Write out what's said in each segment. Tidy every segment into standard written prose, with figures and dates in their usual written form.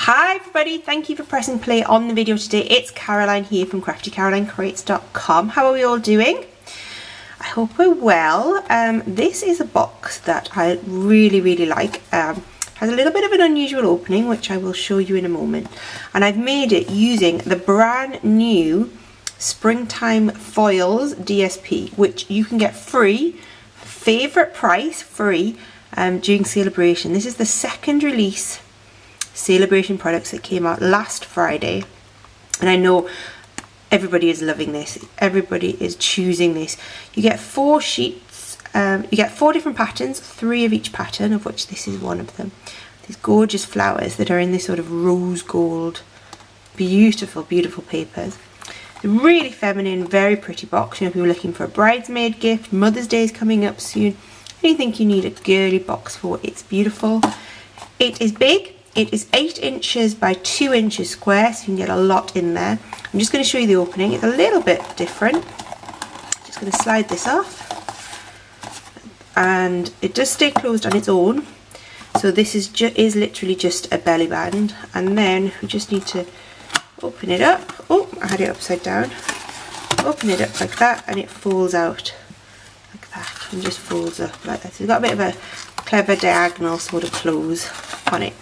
Hi everybody, thank you for pressing play on the video today. It's Caroline here from craftycarolinecreates.com. How are we all doing? I hope we're well. This is a box that I really like. Has a little bit of an unusual opening, which I will show you in a moment. And I've made it using the brand new Springtime Foils DSP, which you can get free, favourite price, free, during Celebration. This is the second release Celebration products that came out last Friday, and I know everybody is loving this. Everybody is choosing this. You get 4 sheets, you get 4 different patterns, 3 of each pattern, of which this is one of them. These gorgeous flowers that are in this sort of rose gold, beautiful papers. A really feminine, very pretty box. You know, if you're looking for a bridesmaid gift, Mother's Day is coming up soon, anything you need a girly box for, it's beautiful. It is big. It is 8 inches by 2 inches square, so you can get a lot in there. I'm just going to show you the opening. It's a little bit different. Just going to slide this off. And it does stay closed on its own. So this is literally just a belly band. And then we just need to open it up. Oh, I had it upside down. Open it up like that, and it folds out like that. And just folds up like that. So it's got a bit of a clever diagonal sort of close on it.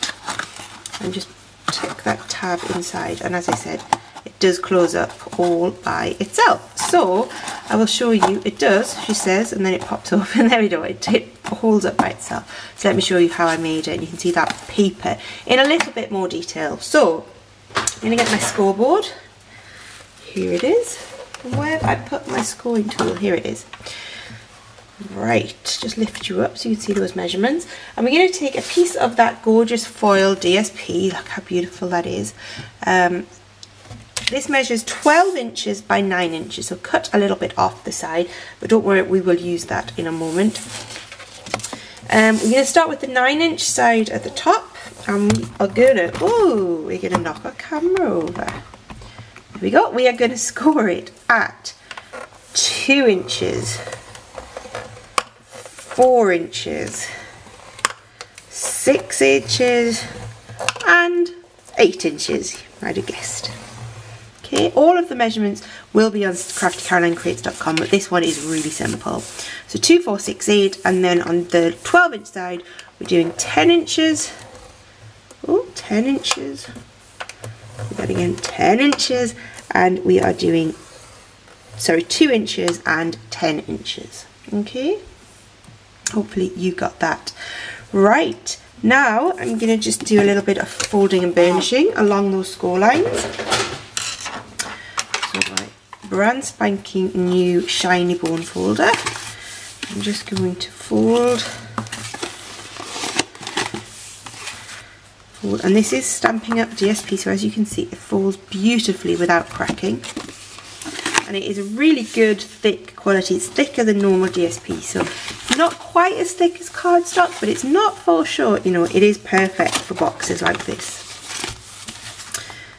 And just tuck that tab inside, and as I said, it does close up all by itself. So I will show you. It does, she says, and then it pops up, and there we go, it holds up by itself. So let me show you how I made it, and you can see that paper in a little bit more detail. So I'm going to get my scoreboard. Here it is. Where have I put my scoring tool? Here it is. Right, just lift you up so you can see those measurements, and we're going to take a piece of that gorgeous foil DSP. Look how beautiful that is. This measures 12 inches by 9 inches, so cut a little bit off the side, but don't worry, we will use that in a moment. We're going to start with the 9-inch side at the top, and we are going to knock our camera over. There we go. We are going to score it at 2 inches. 4 inches, 6 inches, and 8 inches, I'd have guessed. Okay, all of the measurements will be on craftycarolinecreates.com, but this one is really simple. So 2, 4, 6, 8, and then on the 12-inch side, we're doing 10 inches. Oh, 10 inches. Do that again, 10 inches, and we are doing, 2 inches and 10 inches. Okay. Hopefully you got that right. Now I'm going to just do a little bit of folding and burnishing along those score lines. So my brand spanking new shiny bone folder. I'm just going to fold, and this is Stampin Up DSP, so as you can see it folds beautifully without cracking. And it is a really good thick quality. It's thicker than normal DSP, so not quite as thick as cardstock, but it's not fall short. You know, it is perfect for boxes like this.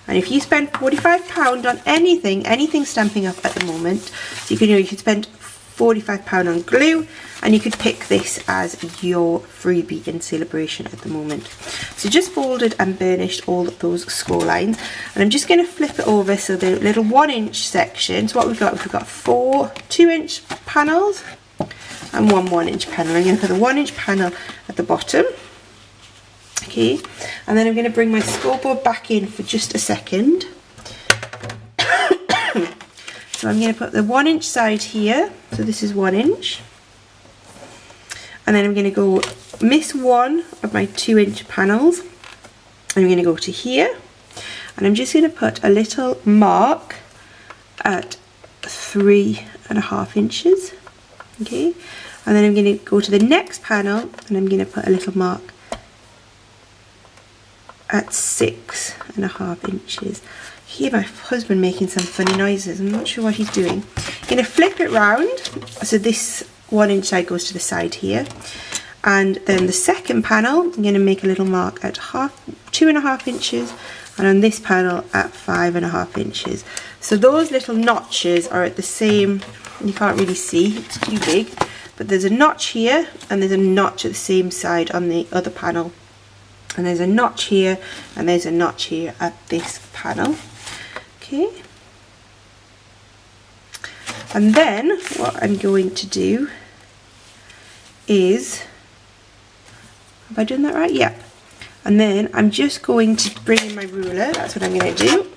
And if you spend £45 on anything Stampin' Up at the moment, you could spend £45 on glue, and you could pick this as your freebie in Celebration at the moment. So just folded and burnished all of those score lines, and I'm just going to flip it over so the little 1-inch section. So what we've got 4 2-inch panels and 1 1-inch panel. I'm going to put the 1-inch panel at the bottom. Okay, and then I'm going to bring my scoreboard back in for just a second. So I'm going to put the 1-inch side here, so this is 1 inch, and then I'm going to go miss one of my 2-inch panels. I'm going to go to here, and I'm just going to put a little mark at 3.5 inches, okay, and then I'm going to go to the next panel, and I'm going to put a little mark at 6.5 inches. Hear my husband making some funny noises. I'm not sure what he's doing. I'm going to flip it round, so this 1-inch side goes to the side here, and then the second panel I'm going to make a little mark at 2.5 inches, and on this panel at 5.5 inches. So those little notches are at the same, you can't really see, it's too big, but there's a notch here and there's a notch at the same side on the other panel. And there's a notch here, and there's a notch here at this panel. Okay. And then what I'm going to do is, have I done that right? Yeah. And then I'm just going to bring in my ruler. That's what I'm going to do.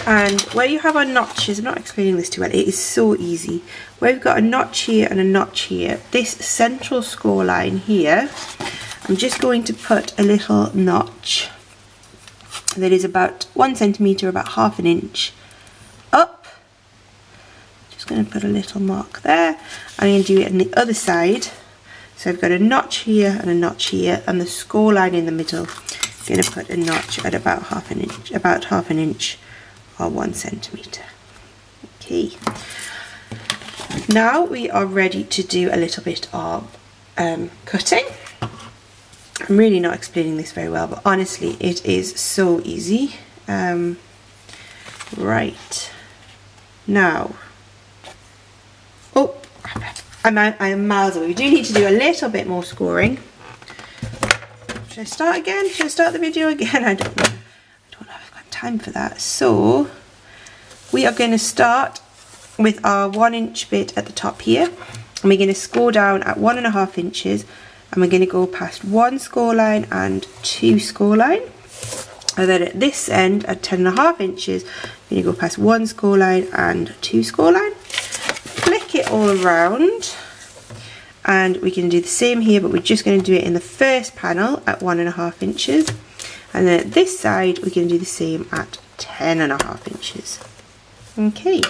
And where you have our notches, I'm not explaining this too well, it is so easy. Where we've got a notch here and a notch here, this central score line here, I'm just going to put a little notch that is about 1 centimetre, about ½ an inch up. Just going to put a little mark there. I'm going to do it on the other side. So I've got a notch here and a notch here, and the score line in the middle. I'm going to put a notch at about ½ an inch or 1 centimetre. Okay. Now we are ready to do a little bit of cutting. I'm really not explaining this very well, but honestly it is so easy. Right. Now, oh, I am miles away. We do need to do a little bit more scoring. Should I start again? Should I start the video again? I don't know. I don't know if I've got time for that. So we are going to start with our 1 inch bit at the top here, and we're going to score down at 1½ inches, and we're going to go past 1 score line and 2 score line. And then at this end at 10½ inches, we're going to go past 1 score line and 2 score line. Flick it all around, and we can do the same here, but we're just going to do it in the first panel at 1½ inches, and then at this side we're going to do the same at 10½ inches. Okay,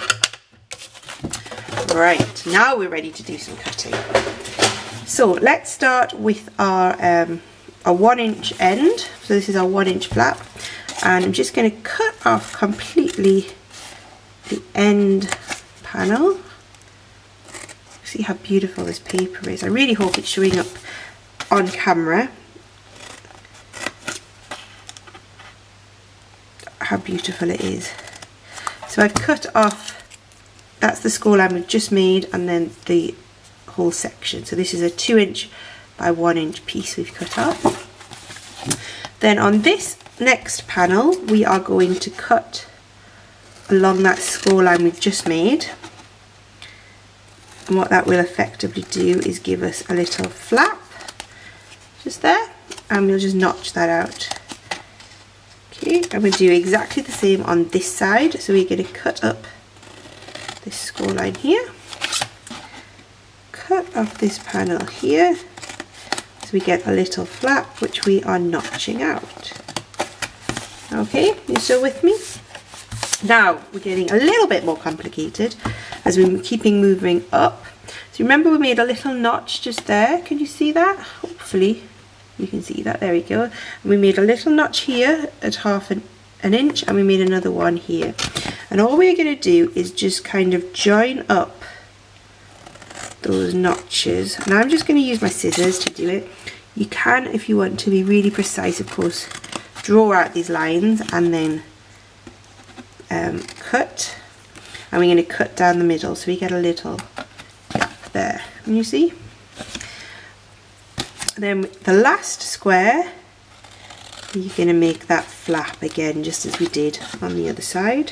right, now we're ready to do some cutting. So let's start with our 1 inch end. So this is our 1 inch flap, and I'm just going to cut off completely the end panel. See how beautiful this paper is. I really hope it's showing up on camera. How beautiful it is. So I've cut off, that's the score line we've just made, and then the whole section. So this is a 2 inch by 1 inch piece we've cut off. Then on this next panel we are going to cut along that score line we've just made. And what that will effectively do is give us a little flap just there, and we'll just notch that out. Okay, and we'll do exactly the same on this side. So we're going to cut up this score line here, cut off this panel here, so we get a little flap which we are notching out. Okay, you still with me? Now we're getting a little bit more complicated as we're keeping moving up. So remember we made a little notch just there. Can you see that? Hopefully you can see that. There we go. And we made a little notch here at ½ an inch, and we made another one here. And all we're going to do is just kind of join up those notches. And I'm just going to use my scissors to do it. You can, if you want to be really precise, of course, draw out these lines and then cut, and we're going to cut down the middle so we get a little gap there. Can you see? Then the last square, you're going to make that flap again just as we did on the other side.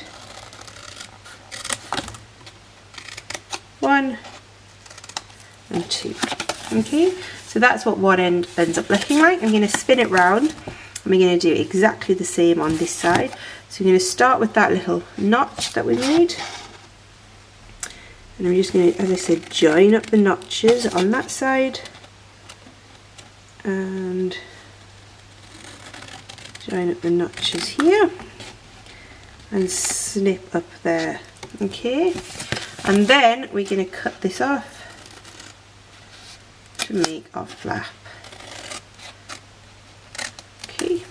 1 and 2. Okay, so that's what one end ends up looking like. I'm going to spin it round, and we're going to do exactly the same on this side. So we're going to start with that little notch that we made, and I'm just going to, as I said, join up the notches on that side and join up the notches here and snip up there. Okay, and then we're going to cut this off to make our flap. Okay,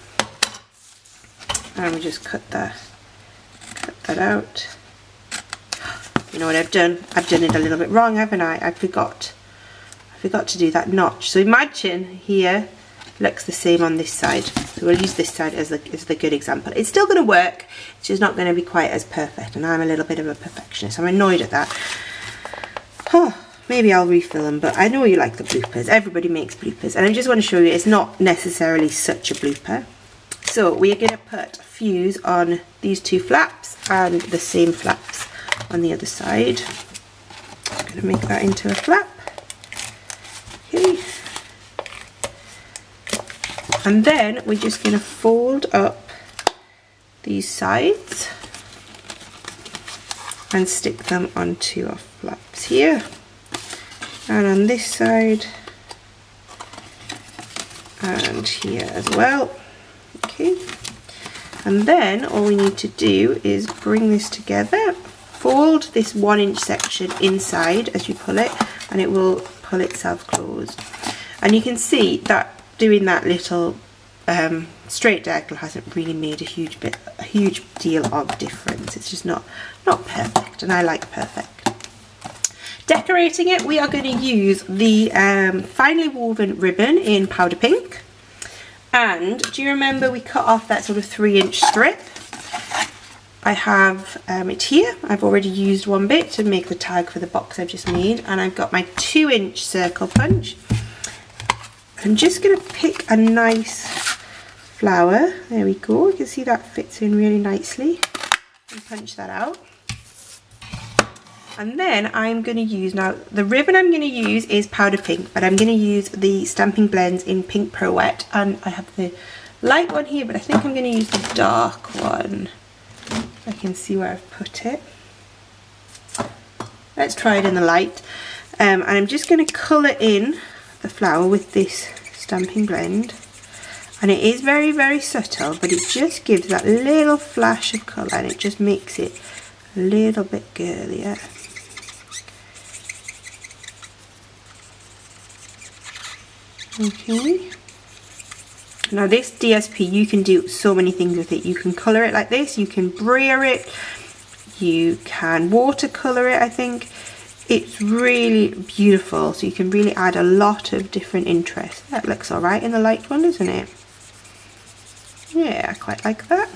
and we just cut that out. You know what I've done? I've done it a little bit wrong, haven't I? I forgot to do that notch. So imagine here looks the same on this side. So we'll use this side as the good example. It's still going to work, it's just not going to be quite as perfect, and I'm a little bit of a perfectionist. I'm annoyed at that. Oh, maybe I'll refill them, but I know you like the bloopers. Everybody makes bloopers, and I just want to show you it's not necessarily such a blooper. So we're going to put a fuse on these two flaps and the same flaps on the other side. I'm going to make that into a flap. Okay. And then we're just going to fold up these sides and stick them onto our flaps here, and on this side and here as well. Okay, and then all we need to do is bring this together, fold this 1-inch section inside as you pull it, and it will pull itself closed. And you can see that doing that little straight decal hasn't really made a huge deal of difference. It's just not perfect, and I like perfect. Decorating it, we are going to use the finely woven ribbon in powder pink. And do you remember we cut off that sort of 3-inch strip? I have it here. I've already used one bit to make the tag for the box I've just made, and I've got my 2-inch circle punch. I'm just going to pick a nice flower. There we go. You can see that fits in really nicely. And punch that out. And then I'm going to use, now the ribbon I'm going to use is powder pink, but I'm going to use the Stamping Blends in Pink Pro Wet, and I have the light one here, but I think I'm going to use the dark one. I can see where I've put it. Let's try it in the light. And I'm just going to colour in the flower with this Stamping Blend, and it is very, very subtle, but it just gives that little flash of colour, and it just makes it a little bit girlier. Okay, now this DSP, you can do so many things with it. You can colour it like this, you can brayer it, you can watercolour it. I think it's really beautiful, so you can really add a lot of different interest. That looks alright in the light one, doesn't it? Yeah, I quite like that.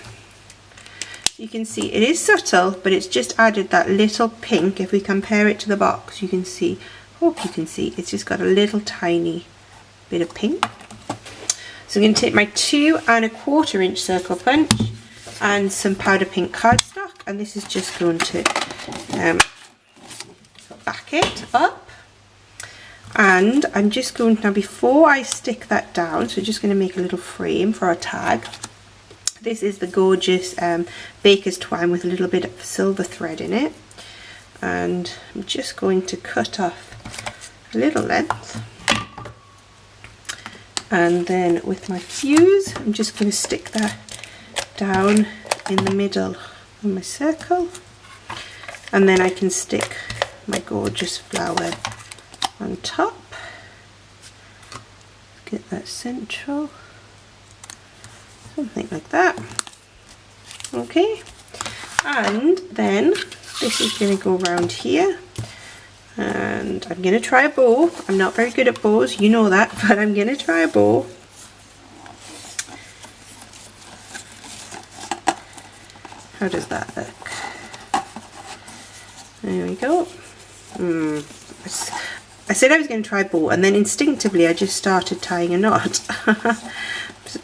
You can see it is subtle, but it's just added that little pink. If we compare it to the box, you can see, hope you can see, it's just got a little tiny bit of pink. So I'm going to take my 2 1/4-inch circle punch and some powder pink cardstock, and this is just going to back it up. And I'm just going to, now before I stick that down, so we're just going to make a little frame for our tag. This is the gorgeous baker's twine with a little bit of silver thread in it, and I'm just going to cut off a little length, and then with my fuse I'm just going to stick that down in the middle of my circle, and then I can stick my gorgeous flower on top. Get that central, something like that. Okay, and then this is going to go around here, and I'm going to try a bow. I'm not very good at bows, you know that, but I'm going to try a bow. How does that look? There we go. I said I was going to try a bow, and then instinctively I just started tying a knot. I'm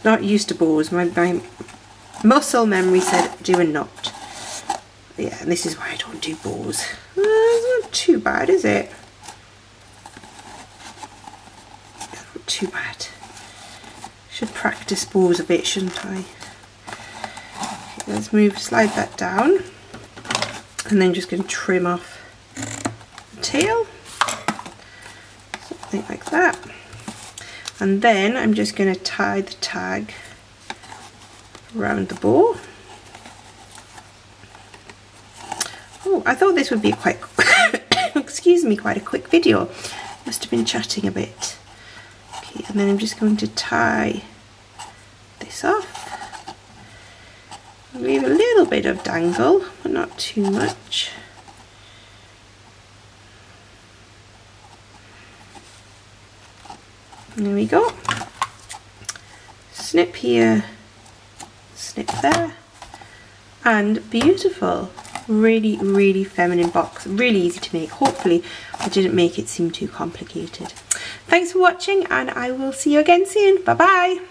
not used to bows. My muscle memory said do a knot. Yeah, and this is why I don't do bows. It's not too bad, is it? Not too bad. Should practice bows a bit, shouldn't I? Okay, let's slide that down, and then just going to trim off the tail. Something like that. And then I'm just going to tie the tag around the bow. Oh, I thought this would be quite excuse me, quite a quick video. Must have been chatting a bit. Okay, and then I'm just going to tie this off. Leave a little bit of dangle, but not too much. There we go. Snip here, snip there, and beautiful. Really, really feminine box, really easy to make. Hopefully I didn't make it seem too complicated. Thanks for watching, and I will see you again soon. Bye bye.